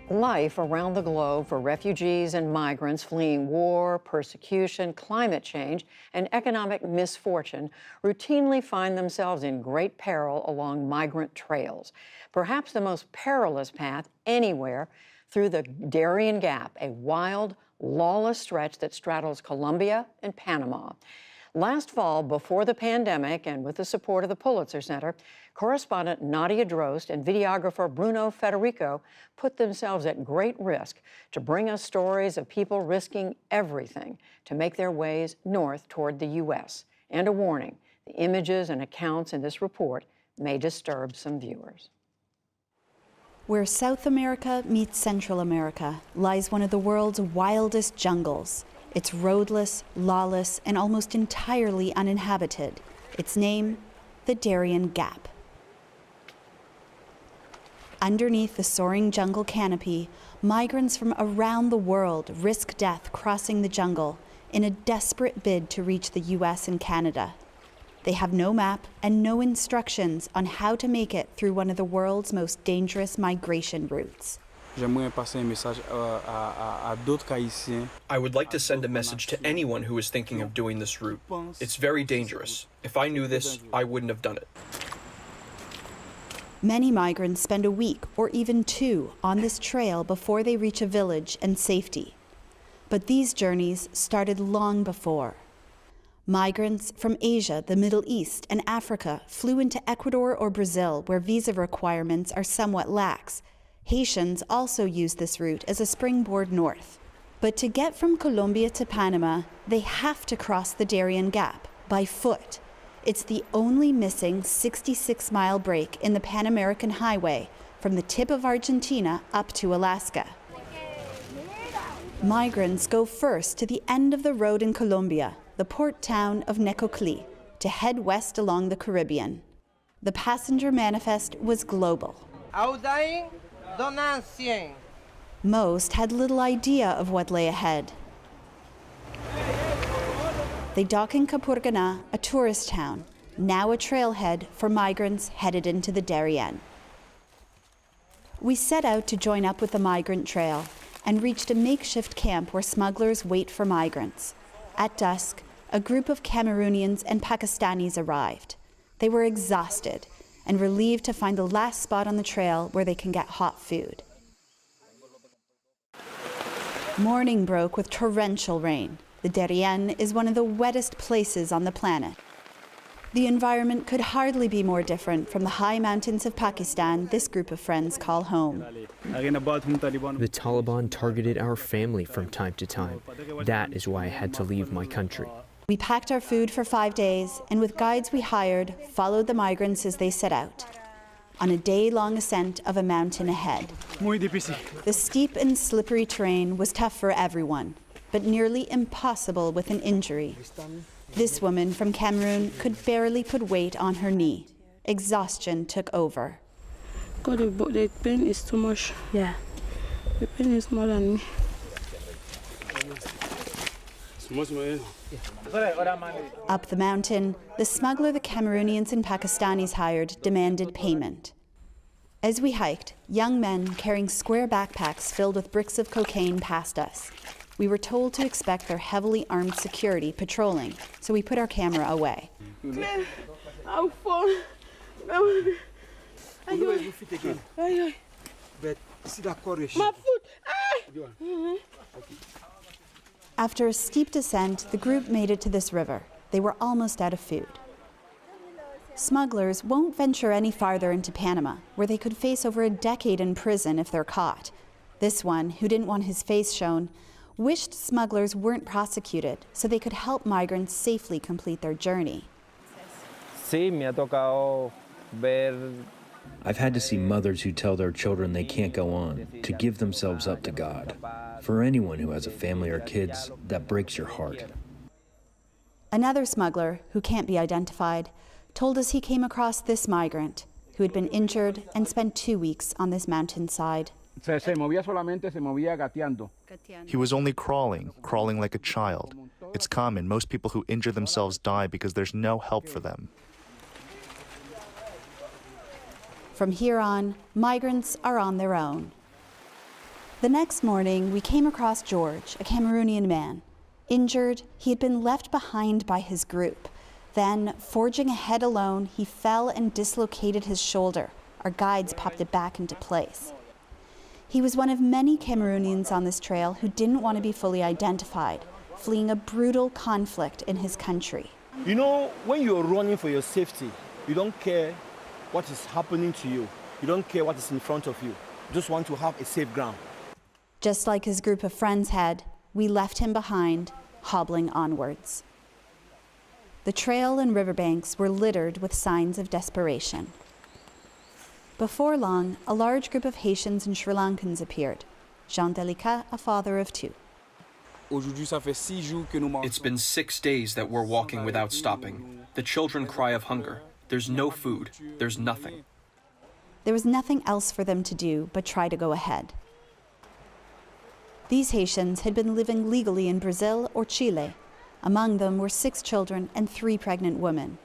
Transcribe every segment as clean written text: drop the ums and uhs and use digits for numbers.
Life around the globe for refugees and migrants fleeing war, persecution, climate change, and economic misfortune routinely find themselves in great peril along migrant trails. Perhaps the most perilous path anywhere through the Darien Gap, a wild, lawless stretch that straddles Colombia and Panama. Last fall, before the pandemic and with the support of the Pulitzer Center, correspondent Nadia Drost and videographer Bruno Federico put themselves at great risk to bring us stories of people risking everything to make their ways north toward the U.S. And a warning, the images and accounts in this report may disturb some viewers. Where South America meets Central America lies one of the world's wildest jungles. It's roadless, lawless, and almost entirely uninhabited. Its name, the Darien Gap. Underneath the soaring jungle canopy, migrants from around the world risk death crossing the jungle in a desperate bid to reach the US and Canada. They have no map and no instructions on how to make it through one of the world's most dangerous migration routes. I would like to send a message to anyone who is thinking of doing this route. It's very dangerous. If I knew this, I wouldn't have done it. Many migrants spend a week or even 2 on this trail before they reach a village and safety. But these journeys started long before. Migrants from Asia, the Middle East, and Africa flew into Ecuador or Brazil, where visa requirements are somewhat lax. Haitians also use this route as a springboard north. But to get from Colombia to Panama, they have to cross the Darien Gap by foot. It's the only missing 66-mile break in the Pan American Highway from the tip of Argentina up to Alaska. Migrants go first to the end of the road in Colombia, the port town of Necoclí, to head west along the Caribbean. The passenger manifest was global. Most had little idea of what lay ahead. They dock in Capurganá, a tourist town, now a trailhead for migrants headed into the Darien. We set out to join up with the migrant trail and reached a makeshift camp where smugglers wait for migrants. At dusk, a group of Cameroonians and Pakistanis arrived. They were exhausted and relieved to find the last spot on the trail where they can get hot food. Morning broke with torrential rain. The Darien is one of the wettest places on the planet. The environment could hardly be more different from the high mountains of Pakistan this group of friends call home. The Taliban targeted our family from time to time. That is why I had to leave my country. We packed our food for 5 days, and with guides we hired, followed the migrants as they set out, on a day-long ascent of a mountain ahead. The steep and slippery terrain was tough for everyone, but nearly impossible with an injury. This woman from Cameroon could barely put weight on her knee. Exhaustion took over. God, the pain is too much. Yeah. The pain is more than me. Up the mountain, the smuggler the Cameroonians and Pakistanis hired demanded payment. As we hiked, young men carrying square backpacks filled with bricks of cocaine passed us. We were told to expect their heavily armed security patrolling, so we put our camera away. I'll fall. My foot. After a steep descent, the group made it to this river. They were almost out of food. Smugglers won't venture any farther into Panama, where they could face over a decade in prison if they're caught. This one, who didn't want his face shown, wished smugglers weren't prosecuted so they could help migrants safely complete their journey. I've had to see mothers who tell their children they can't go on, to give themselves up to God. For anyone who has a family or kids, that breaks your heart. Another smuggler, who can't be identified, told us he came across this migrant who had been injured and spent 2 weeks on this mountainside. He was only crawling like a child. It's common. Most people who injure themselves die because there's no help for them. From here on, migrants are on their own. The next morning, we came across George, a Cameroonian man. Injured, he had been left behind by his group. Then, forging ahead alone, he fell and dislocated his shoulder. Our guides popped it back into place. He was one of many Cameroonians on this trail who didn't want to be fully identified, fleeing a brutal conflict in his country. You know, when you're running for your safety, you don't care what is happening to you. You don't care what is in front of you. You just want to have a safe ground. Just like his group of friends had, we left him behind, hobbling onwards. The trail and riverbanks were littered with signs of desperation. Before long, a large group of Haitians and Sri Lankans appeared. Jean Delicat, a father of two. It's been 6 days that we're walking without stopping. The children cry of hunger. There's no food. There's nothing. There was nothing else for them to do but try to go ahead. These Haitians had been living legally in Brazil or Chile. Among them were 6 children and 3 pregnant women.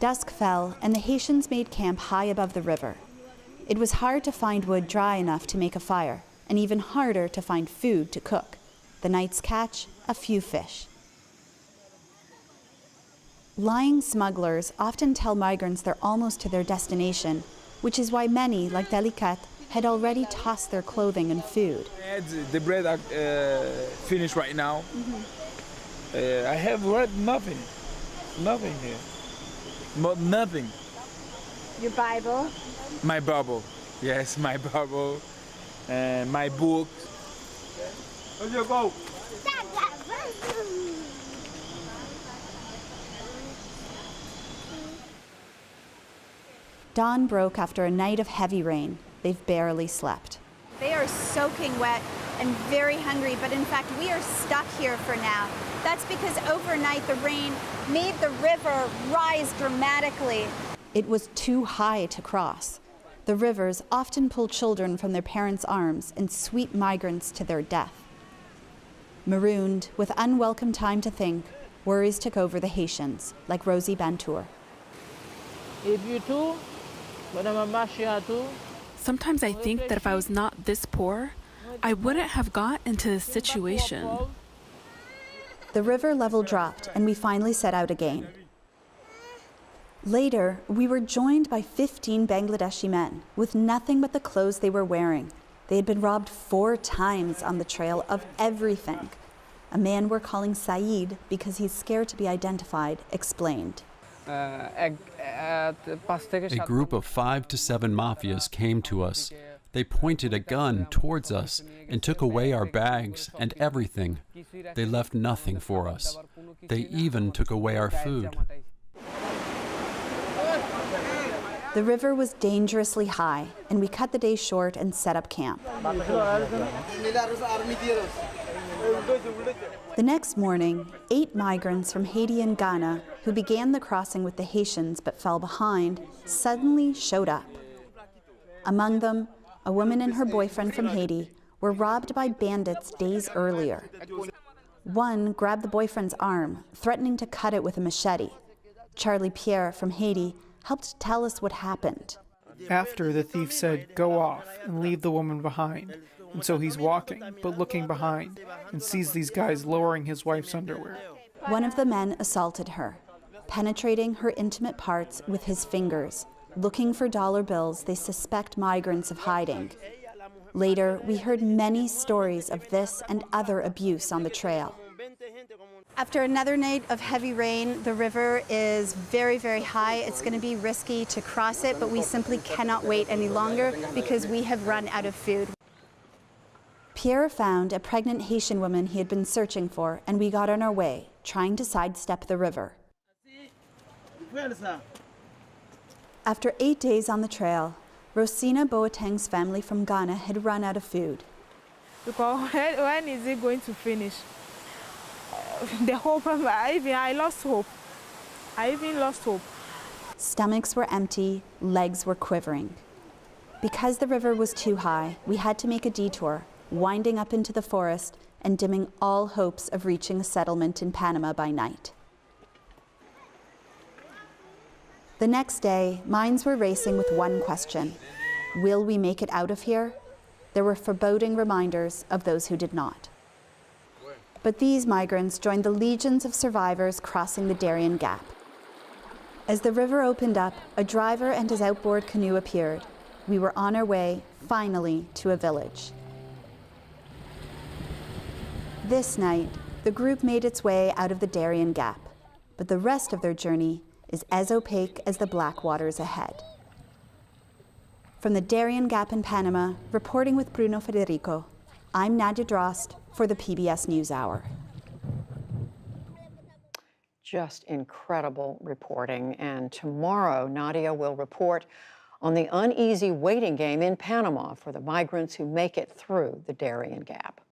Dusk fell, and the Haitians made camp high above the river. It was hard to find wood dry enough to make a fire, and even harder to find food to cook. The night's catch, a few fish. Lying smugglers often tell migrants they're almost to their destination, which is why many, like Delicat, had already tossed their clothing and food. The bread are finished right now. I have nothing here. Nothing. Your Bible? My Bible. Yes, my Bible. And my book. Where's your go? Dawn broke after a night of heavy rain. They've barely slept. They are soaking wet and very hungry, but in fact, we are stuck here for now. That's because overnight the rain made the river rise dramatically. It was too high to cross. The rivers often pull children from their parents' arms and sweep migrants to their death. Marooned, with unwelcome time to think, worries took over the Haitians, like Rosie Bantour. Sometimes I think that if I was not this poor, I wouldn't have got into this situation. The river level dropped, and we finally set out again. Later, we were joined by 15 Bangladeshi men with nothing but the clothes they were wearing. They had been robbed 4 times on the trail of everything. A man we're calling Saeed, because he's scared to be identified, explained. A group of 5 to 7 mafias came to us. They pointed a gun towards us and took away our bags and everything. They left nothing for us. They even took away our food. The river was dangerously high, and we cut the day short and set up camp. The next morning, 8 migrants from Haiti and Ghana, who began the crossing with the Haitians but fell behind, suddenly showed up. Among them, a woman and her boyfriend from Haiti were robbed by bandits days earlier. One grabbed the boyfriend's arm, threatening to cut it with a machete. Charlie Pierre from Haiti helped tell us what happened. After, the thief said, "Go off and leave the woman behind." And so he's walking, but looking behind, and sees these guys lowering his wife's underwear. One of the men assaulted her, penetrating her intimate parts with his fingers, looking for dollar bills they suspect migrants of hiding. Later, we heard many stories of this and other abuse on the trail. After another night of heavy rain, the river is very, very high. It's going to be risky to cross it, but we simply cannot wait any longer because we have run out of food. Pierre found a pregnant Haitian woman he had been searching for, and we got on our way, trying to sidestep the river. After 8 days on the trail, Rosina Boateng's family from Ghana had run out of food. Because when is it going to finish? The hope, I lost hope. I even lost hope. Stomachs were empty, legs were quivering. Because the river was too high, we had to make a detour, winding up into the forest and dimming all hopes of reaching a settlement in Panama by night. The next day, minds were racing with one question. Will we make it out of here? There were foreboding reminders of those who did not. But these migrants joined the legions of survivors crossing the Darien Gap. As the river opened up, a driver and his outboard canoe appeared. We were on our way, finally, to a village. This night, the group made its way out of the Darien Gap, but the rest of their journey is as opaque as the black waters ahead. From the Darien Gap in Panama, reporting with Bruno Federico, I'm Nadia Drost for the PBS NewsHour. Just incredible reporting. And tomorrow, Nadia will report on the uneasy waiting game in Panama for the migrants who make it through the Darien Gap.